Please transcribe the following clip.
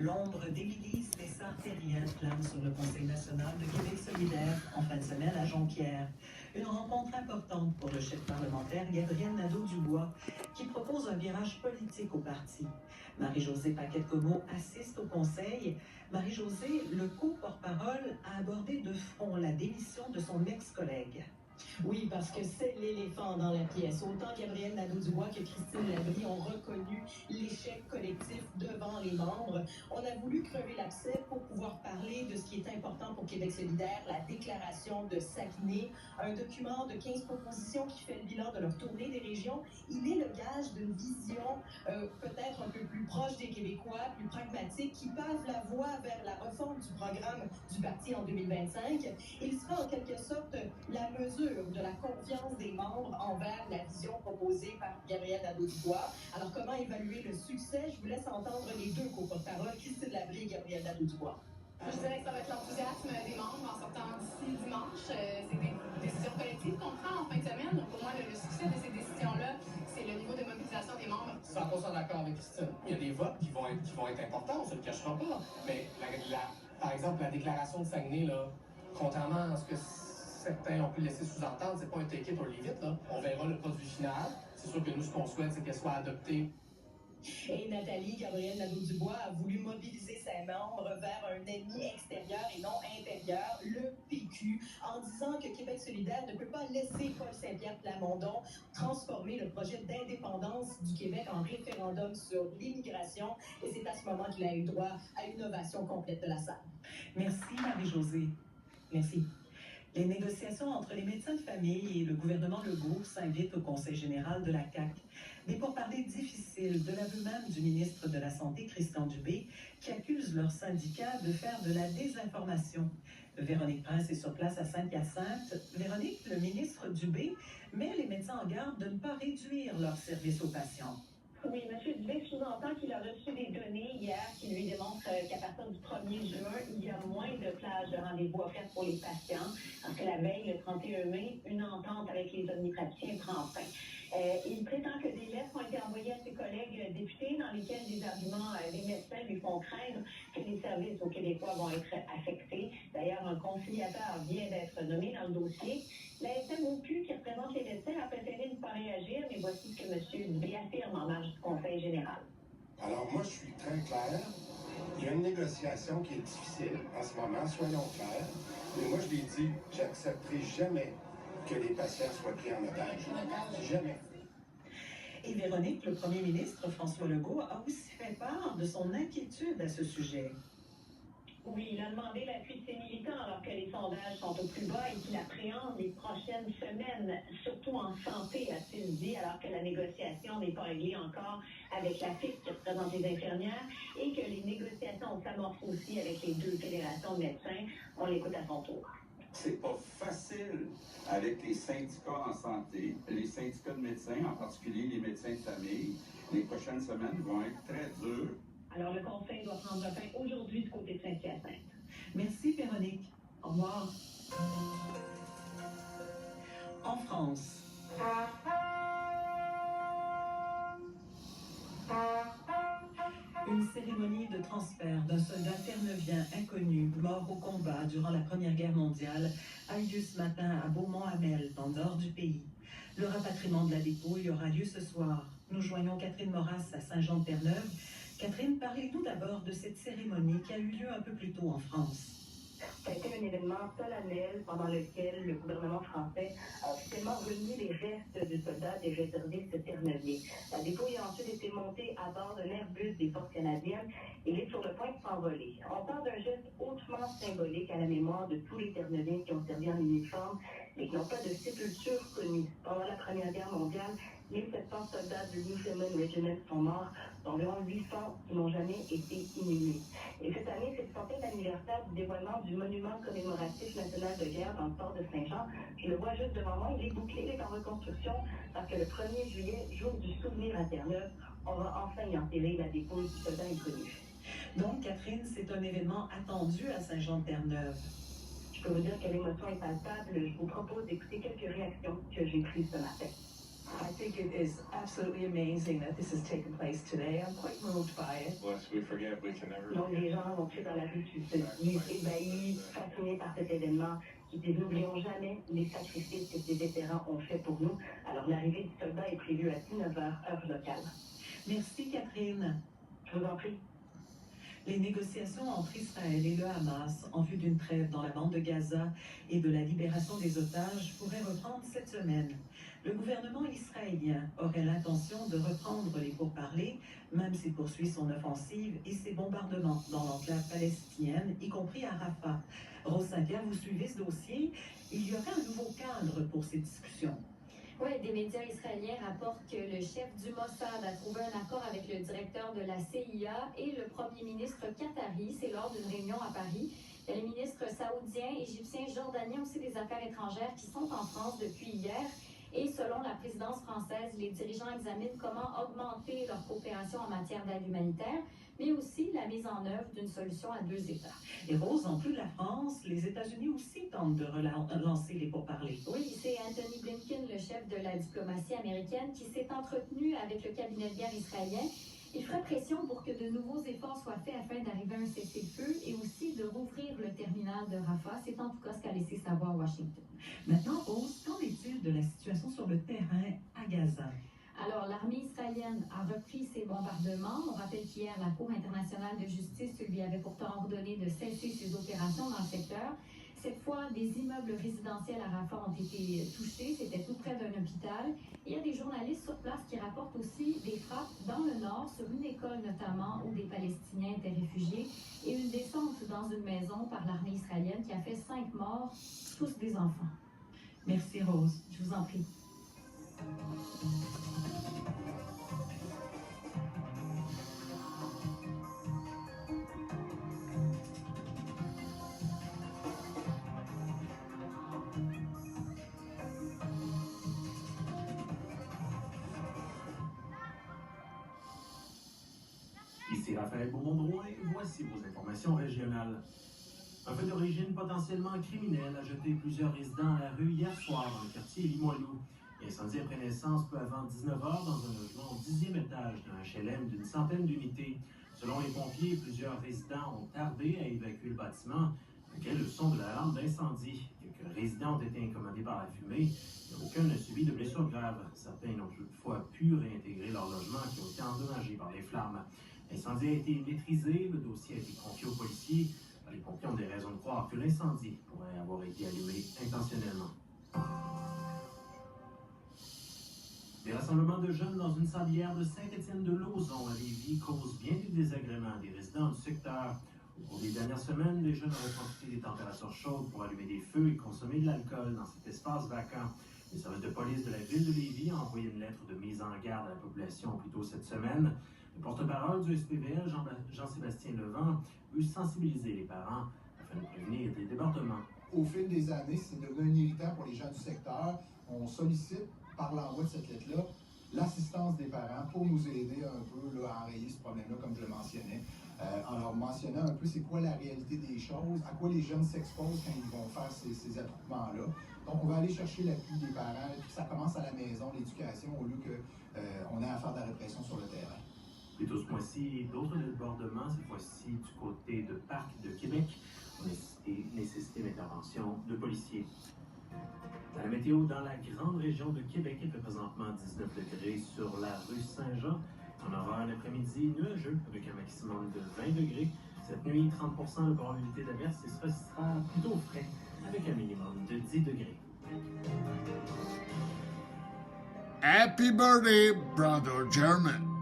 L'ombre d'Émilie Spessard-Terrien plane sur le Conseil national de Québec solidaire en fin de semaine à Jonquière. Une rencontre importante pour le chef parlementaire Gabriel Nadeau-Dubois, qui propose un virage politique au parti. Marie-Josée Paquette-Comeau assiste au Conseil. Marie-Josée, le co-porte-parole, a abordé de front la démission de son ex-collègue. Oui, parce que c'est l'éléphant dans la pièce. Autant Gabriel Nadeau-Dubois que Christine Labrie ont reconnu l'échec collectif devant les membres. On a voulu crever l'abcès pour pouvoir parler de ce qui est important pour Québec solidaire, la déclaration de Saguenay, un document de 15 propositions qui fait le bilan de leur tournée des régions. Il est le gage d'une vision peut-être un peu plus proche des Québécois, plus pragmatique, qui pave la voie vers la refonte du programme du parti en 2025. Il sera en quelque sorte la mesure de la confiance des membres envers la vision proposée par Gabriel Nadeau-Dubois. Alors, comment évaluer le succès? Je vous laisse entendre les deux co-porte-parole, Christine Labrie et Gabriel Nadeau-Dubois. Je dirais que ça va être l'enthousiasme des membres en sortant d'ici dimanche. C'est des décisions collectives qu'on prend en fin de semaine. Donc, pour moi, le succès de ces décisions-là, c'est le niveau de mobilisation des membres. 100% d'accord avec Christine. Il y a des votes qui vont être importants, on ne se le cachera pas. Mais par exemple, la déclaration de Saguenay, là, contrairement à ce que certains ont pu laisser sous-entendre, c'est pas un take it or leave it, là. On verra le produit final. C'est sûr que nous, ce qu'on souhaite, c'est qu'elle soit adoptée. Et Nathalie Gabriel Nadeau-Dubois a voulu mobiliser ses membres vers un ennemi extérieur et non intérieur, le PQ, en disant que Québec solidaire ne peut pas laisser Paul Saint-Pierre Plamondon transformer le projet d'indépendance du Québec en référendum sur l'immigration. Et c'est à ce moment qu'il a eu droit à une ovation complète de la salle. Merci Marie-Josée. Merci. Les négociations entre les médecins de famille et le gouvernement Legault s'invitent au Conseil général de la CAQ. Des pourparlers difficiles de l'aveu même du ministre de la Santé, Christian Dubé, qui accuse leur syndicat de faire de la désinformation. Véronique Prince est sur place à Saint-Hyacinthe. Véronique, le ministre Dubé met les médecins en garde de ne pas réduire leur service aux patients. Oui, M. Dubé sous-entend qu'il a reçu des données hier qui lui démontrent qu'à partir du 1er juin, il y a moins de plages de rendez-vous offertes pour les patients, parce que la veille, le 31 mai, une entente avec les omnipraticiens prend fin. Il prétend que des lettres ont été envoyées à ses collègues députés dans lesquelles des arguments des médecins lui font craindre que les services aux Québécois vont être affectés. D'ailleurs, un conciliateur vient d'être nommé dans le dossier. La SMOQ, qui représente les médecins, a préféré ne pas réagir, mais voici ce que M. Dubé affirme en marge du Conseil général. Alors moi, je suis très clair. Il y a une négociation qui est difficile en ce moment, soyons clairs. Mais moi, je l'ai dit, j'accepterai jamais que les patients soient pris en otage. Jamais. Et Véronique, le premier ministre François Legault a aussi fait part de son inquiétude à ce sujet. Oui, il a demandé l'appui de ses militants alors que les sondages sont au plus bas et qu'il appréhende les prochaines semaines, surtout en santé, a-t-il dit, alors que la négociation n'est pas réglée encore avec la FIC qui représente les infirmières et que les négociations s'amorcent aussi avec les deux fédérations de médecins. On l'écoute à son tour. C'est pas facile avec les syndicats en santé, les syndicats de médecins, en particulier les médecins de famille. Les prochaines semaines vont être très dures. Alors, le Conseil doit prendre fin aujourd'hui du côté de Saint-Hyacinthe. Merci, Véronique. Au revoir. En France. Une cérémonie de transfert d'un soldat terre-neuvien inconnu, mort au combat durant la Première Guerre mondiale, a lieu ce matin à Beaumont-Hamel, dans le nord du pays. Le rapatriement de la dépouille aura lieu ce soir. Nous joignons Catherine Moras à Saint-Jean-de-Terre-Neuve. Catherine, parlez-nous d'abord de cette cérémonie qui a eu lieu un peu plus tôt en France. Ça a été un événement solennel pendant lequel le gouvernement français a officiellement remis les restes du soldat des réservistes terre-neuviens. La dépouille a ensuite été montée à bord d'un Airbus des forces canadiennes. Il est sur le point de s'envoler. On parle d'un geste hautement symbolique à la mémoire de tous les terre-neuviens qui ont servi en uniforme et qui n'ont pas de sépulture connue. Pendant la Première Guerre mondiale, 1700 soldats du Newfoundland Regiment sont morts, environ 800 qui n'ont jamais été inhumés. Et cette année, c'est le 100e anniversaire du dévoilement du monument commémoratif national de guerre dans le port de Saint-Jean. Je le vois juste devant moi, il est bouclé, il est en reconstruction, parce que le 1er juillet, jour du souvenir à Terre-Neuve, on va enfin y enterrer la dépouille du soldat inconnu. Donc, Catherine, c'est un événement attendu à Saint-Jean-de-Terre-Neuve. Je peux vous dire que l'émotion est palpable. Je vous propose d'écouter quelques réactions que j'ai prises ce matin. I think it is absolutely amazing that this has taken place today. I'm quite moved by it. Lest we forget, we can never Donc les gens vont dans la rue, se disent ébahis, fascinés par cet événement, qui disent n'oublions jamais les sacrifices que ces vétérans ont fait pour nous. Alors l'arrivée du soldat est prévue à 19h, heure locale. Merci Catherine. Je vous en prie. Les négociations entre Israël et le Hamas en vue d'une trêve dans la bande de Gaza et de la libération des otages pourraient reprendre cette semaine. Le gouvernement israélien aurait l'intention de reprendre les pourparlers, même s'il poursuit son offensive et ses bombardements dans l'enclave palestinienne, y compris à Rafah. Rose Saint-Pierre, vous suivez ce dossier. Il y aurait un nouveau cadre pour ces discussions. Oui, des médias israéliens rapportent que le chef du Mossad a trouvé un accord avec le directeur de la CIA et le premier ministre qatari. C'est lors d'une réunion à Paris. Il y a les ministres saoudiens, égyptiens, jordaniens, aussi des affaires étrangères qui sont en France depuis hier. Et selon la présidence française, les dirigeants examinent comment augmenter leur coopération en matière d'aide humanitaire, mais aussi la mise en œuvre d'une solution à 2 États. Et Rose, en plus de la France, les États-Unis aussi tentent de relancer les pourparlers. Oui, c'est Anthony Blinken, le chef de la diplomatie américaine, qui s'est entretenu avec le cabinet de guerre israélien. Il ferait pression pour que de nouveaux efforts soient faits afin d'arriver à un cessez-le-feu et aussi de rouvrir le terminal de Rafah. C'est en tout cas ce qu'a laissé savoir Washington. Maintenant, Rose, qu'en est-il de la situation sur le terrain à Gaza? Alors, l'armée israélienne a repris ses bombardements. On rappelle qu'hier, la Cour internationale de justice lui avait pourtant ordonné de cesser ses opérations dans le secteur. Cette fois, des immeubles résidentiels à Rafah ont été touchés. C'était tout près d'un hôpital. Et il y a des journalistes sur place qui rapportent aussi des frappes dans le nord, sur une école notamment, où des Palestiniens étaient réfugiés, et une descente dans une maison par l'armée israélienne qui a fait 5 morts, tous des enfants. Merci Rose. Je vous en prie. Ici Raphaël Beaumont-Drouin, voici vos informations régionales. Un feu d'origine potentiellement criminelle a jeté plusieurs résidents à la rue hier soir dans le quartier Limoilou. L'incendie a pris naissance peu avant 19h dans un logement au 10e étage d'un HLM d'une centaine d'unités. Selon les pompiers, plusieurs résidents ont tardé à évacuer le bâtiment, lequel le son de l'alarme d'incendie. Quelques résidents ont été incommodés par la fumée, mais aucun n'a subi de blessures graves. Certains n'ont toutefois pu réintégrer leur logement qui ont été endommagés par les flammes. L'incendie a été maîtrisé, le dossier a été confié aux policiers. Les pompiers ont des raisons de croire que l'incendie pourrait avoir été allumé intentionnellement. Des rassemblements de jeunes dans une sablière de Saint-Étienne-de-Lauzon à Lévis causent bien du désagrément des résidents du secteur. Au cours des dernières semaines, les jeunes auraient profité des températures chaudes pour allumer des feux et consommer de l'alcool dans cet espace vacant. Le service de police de la ville de Lévis a envoyé une lettre de mise en garde à la population plus tôt cette semaine. Le porte-parole du SPVL, Jean-Sébastien Levent, veut sensibiliser les parents afin de prévenir des débordements. Au fil des années, c'est devenu un irritant pour les gens du secteur. On sollicite, par l'envoi de cette lettre-là, l'assistance des parents pour nous aider un peu là, à enrayer ce problème-là, comme je le mentionnais. En leur mentionnant un peu c'est quoi la réalité des choses, à quoi les jeunes s'exposent quand ils vont faire ces attroupements-là. Donc, on va aller chercher l'appui des parents. Puis ça commence à la maison, l'éducation, au lieu qu'on ait à faire de la répression sur le terrain. Plus tôt ce mois-ci, d'autres débordements, cette fois-ci du côté de Parc de Québec, ont nécessité l'intervention de policiers. Dans la météo, dans la grande région de Québec, il fait présentement 19 degrés sur la rue Saint-Jean. On aura l'après-midi nuageux avec un maximum de 20 degrés. Cette nuit, 30% de probabilité d'averse et ce sera plutôt frais avec un minimum de 10 degrés. Happy birthday, brother German.